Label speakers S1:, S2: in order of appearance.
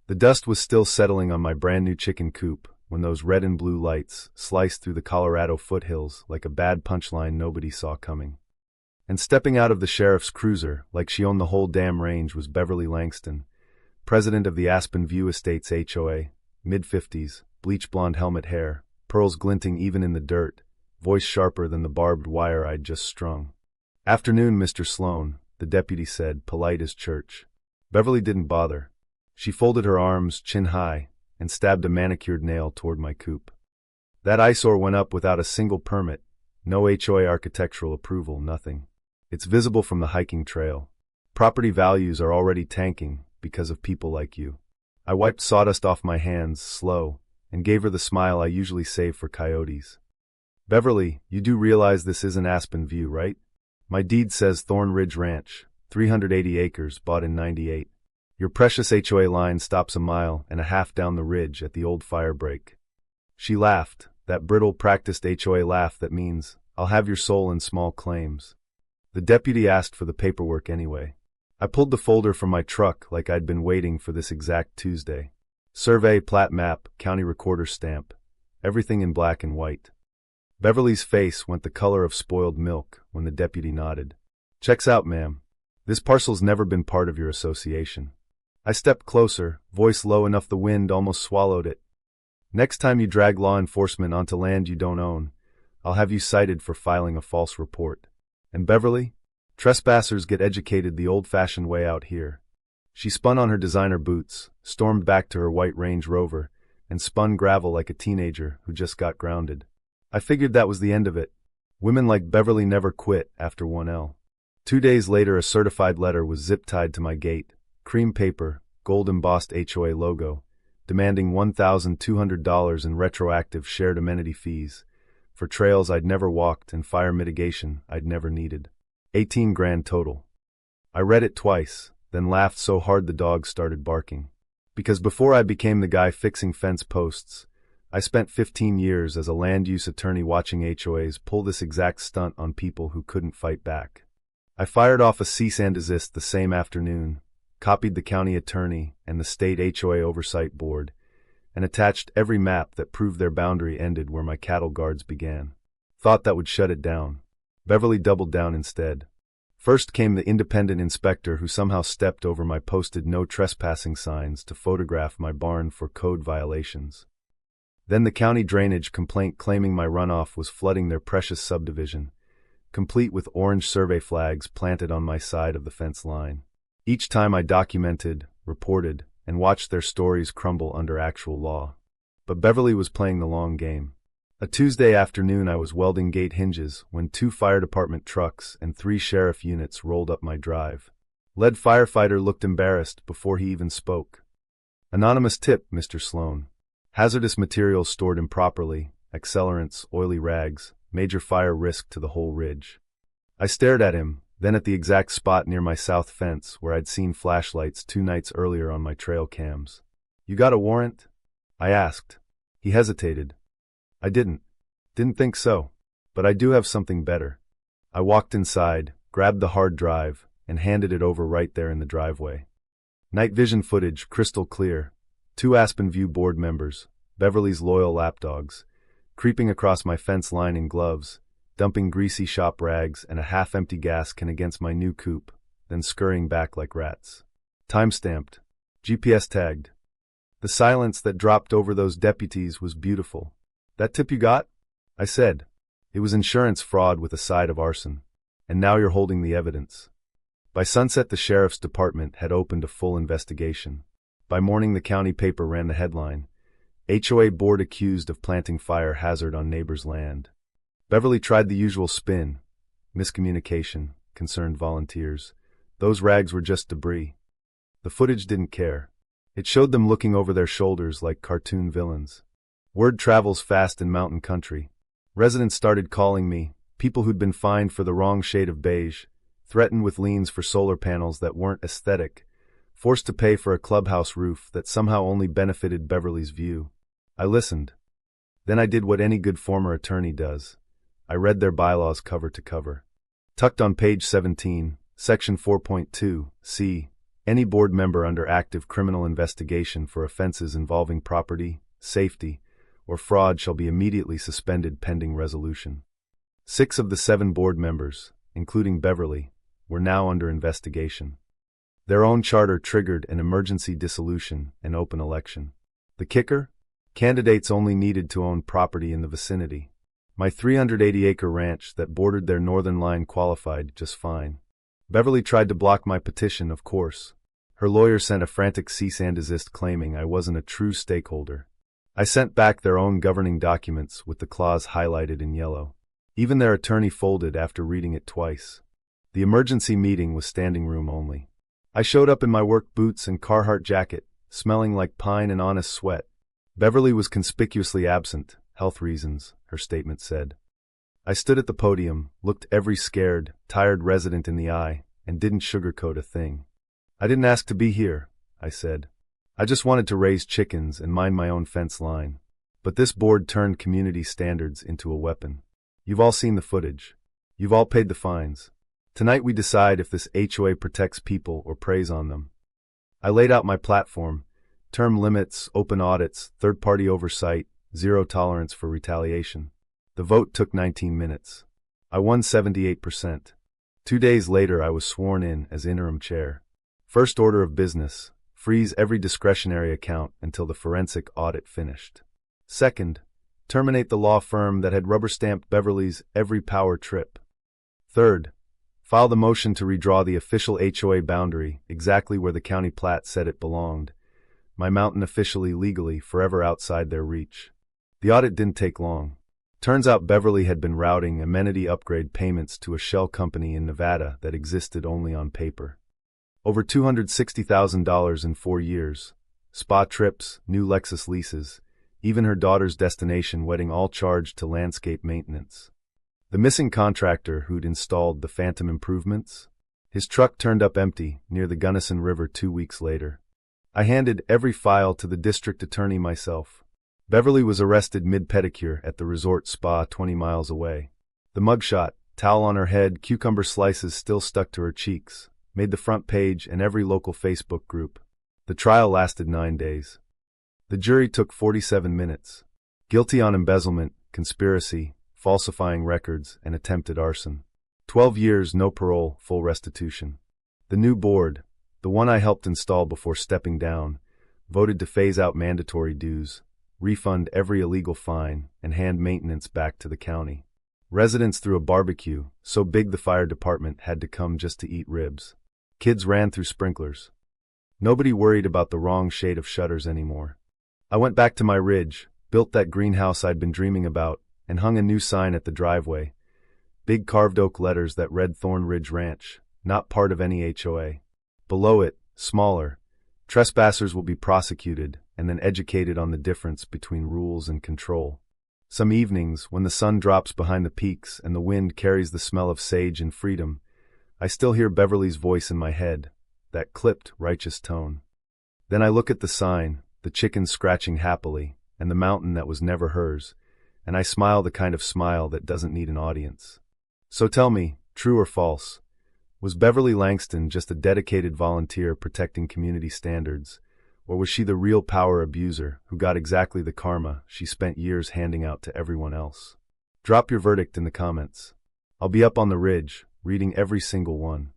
S1: The dust was still settling on my brand new chicken coop when those red and blue lights sliced through the Colorado foothills like a bad punchline nobody saw coming. And stepping out of the sheriff's cruiser, like she owned the whole damn range, was Beverly Langston, president of the Aspen View Estates HOA, mid-50s, bleach blonde helmet hair, pearls glinting even in the dirt, voice sharper than the barbed wire I'd just strung. "Afternoon, Mr. Sloan," the deputy said, polite as church. Beverly didn't bother. She folded her arms, chin high, and stabbed a manicured nail toward my coop. "That eyesore went up without a single permit, no HOA architectural approval, nothing. It's visible from the hiking trail. Property values are already tanking because of people like you." I wiped sawdust off my hands, slow, and gave her the smile I usually save for coyotes. "Beverly, you do realize this isn't Aspen View, right? My deed says Thorn Ridge Ranch, 380 acres, bought in '98. Your precious HOA line stops a mile and a half down the ridge at the old fire break." She laughed, that brittle, practiced HOA laugh that means, "I'll have your soul in small claims." The deputy asked for the paperwork anyway. I pulled the folder from my truck like I'd been waiting for this exact Tuesday. Survey, plat map, county recorder stamp, everything in black and white. Beverly's face went the color of spoiled milk when the deputy nodded. "Checks out, ma'am. This parcel's never been part of your association." I stepped closer, voice low enough the wind almost swallowed it. "Next time you drag law enforcement onto land you don't own, I'll have you cited for filing a false report. And Beverly, trespassers get educated the old-fashioned way out here." She spun on her designer boots, stormed back to her white Range Rover, and spun gravel like a teenager who just got grounded. I figured that was the end of it. Women like Beverly never quit after 1L. 2 days later, a certified letter was zip-tied to my gate, cream paper, gold-embossed HOA logo, demanding $1,200 in retroactive shared amenity fees for trails I'd never walked and fire mitigation I'd never needed. 18 grand total. I read it twice, then laughed so hard the dog started barking. Because before I became the guy fixing fence posts, I spent 15 years as a land use attorney watching HOAs pull this exact stunt on people who couldn't fight back. I fired off a cease and desist the same afternoon, copied the county attorney and the state HOA oversight board, and attached every map that proved their boundary ended where my cattle guards began. Thought that would shut it down. Beverly doubled down instead. First came the independent inspector who somehow stepped over my posted no trespassing signs to photograph my barn for code violations. Then the county drainage complaint claiming my runoff was flooding their precious subdivision, complete with orange survey flags planted on my side of the fence line. Each time I documented, reported, and watched their stories crumble under actual law. But Beverly was playing the long game. A Tuesday afternoon I was welding gate hinges when 2 fire department trucks and 3 sheriff units rolled up my drive. Lead firefighter looked embarrassed before he even spoke. "Anonymous tip, Mr. Sloan. Hazardous materials stored improperly, accelerants, oily rags, major fire risk to the whole ridge." I stared at him, then at the exact spot near my south fence where I'd seen flashlights 2 nights earlier on my trail cams. "You got a warrant?" I asked. He hesitated. "I didn't think so. But I do have something better." I walked inside, grabbed the hard drive, and handed it over right there in the driveway. Night vision footage, crystal clear. 2 Aspen View board members, Beverly's loyal lapdogs, creeping across my fence line in gloves, dumping greasy shop rags and a half-empty gas can against my new coop, then scurrying back like rats. Time-stamped. GPS tagged. The silence that dropped over those deputies was beautiful. "That tip you got?" I said. "It was insurance fraud with a side of arson. And now you're holding the evidence." By sunset the sheriff's department had opened a full investigation. By morning the county paper ran the headline, "HOA board accused of planting fire hazard on neighbor's land." Beverly tried the usual spin. Miscommunication, concerned volunteers. Those rags were just debris. The footage didn't care. It showed them looking over their shoulders like cartoon villains. Word travels fast in mountain country. Residents started calling me, people who'd been fined for the wrong shade of beige, threatened with liens for solar panels that weren't aesthetic, forced to pay for a clubhouse roof that somehow only benefited Beverly's view. I listened. Then I did what any good former attorney does. I read their bylaws cover to cover. Tucked on page 17, section 4.2, c, Any board member under active criminal investigation for offenses involving property, safety, or fraud shall be immediately suspended pending resolution. 6 of the 7 board members, including Beverly, were now under investigation. Their own charter triggered an emergency dissolution and open election. The kicker? Candidates only needed to own property in the vicinity. My 380-acre ranch that bordered their northern line qualified just fine. Beverly tried to block my petition, of course. Her lawyer sent a frantic cease and desist claiming I wasn't a true stakeholder. I sent back their own governing documents with the clause highlighted in yellow. Even their attorney folded after reading it twice. The emergency meeting was standing room only. I showed up in my work boots and Carhartt jacket, smelling like pine and honest sweat. Beverly was conspicuously absent, health reasons, her statement said. I stood at the podium, looked every scared, tired resident in the eye, and didn't sugarcoat a thing. I didn't ask to be here, I said. I just wanted to raise chickens and mind my own fence line. But this board turned community standards into a weapon. You've all seen the footage. You've all paid the fines. Tonight we decide if this HOA protects people or preys on them. I laid out my platform: term limits, open audits, third-party oversight, zero tolerance for retaliation. The vote took 19 minutes. I won 78%. 2 days later I was sworn in as interim chair. First order of business: freeze every discretionary account until the forensic audit finished. Second, terminate the law firm that had rubber-stamped Beverly's every power trip. Third, file the motion to redraw the official HOA boundary exactly where the county plat said it belonged, my mountain officially legally forever outside their reach. The audit didn't take long. Turns out Beverly had been routing amenity upgrade payments to a shell company in Nevada that existed only on paper. Over $260,000 in 4 years. Spa trips, new Lexus leases, even her daughter's destination wedding, all charged to landscape maintenance. The missing contractor who'd installed the phantom improvements? His truck turned up empty near the Gunnison River 2 weeks later. I handed every file to the district attorney myself. Beverly was arrested mid-pedicure at the resort spa 20 miles away. The mugshot, towel on her head, cucumber slices still stuck to her cheeks, made the front page and every local Facebook group. The trial lasted 9 days. The jury took 47 minutes. Guilty on embezzlement, conspiracy, falsifying records, and attempted arson. 12 years, no parole, full restitution. The new board, the one I helped install before stepping down, voted to phase out mandatory dues, refund every illegal fine, and hand maintenance back to the county. Residents threw a barbecue, so big the fire department had to come just to eat ribs. Kids ran through sprinklers. Nobody worried about the wrong shade of shutters anymore. I went back to my ridge, built that greenhouse I'd been dreaming about, and hung a new sign at the driveway. Big carved oak letters that read Thorn Ridge Ranch, not part of any HOA. Below it, smaller, trespassers will be prosecuted and then educated on the difference between rules and control. Some evenings, when the sun drops behind the peaks and the wind carries the smell of sage and freedom, I still hear Beverly's voice in my head, that clipped, righteous tone. Then I look at the sign, the chickens scratching happily, and the mountain that was never hers, and I smile the kind of smile that doesn't need an audience. So tell me, true or false, was Beverly Langston just a dedicated volunteer protecting community standards, or was she the real power abuser who got exactly the karma she spent years handing out to everyone else? Drop your verdict in the comments. I'll be up on the ridge, reading every single one.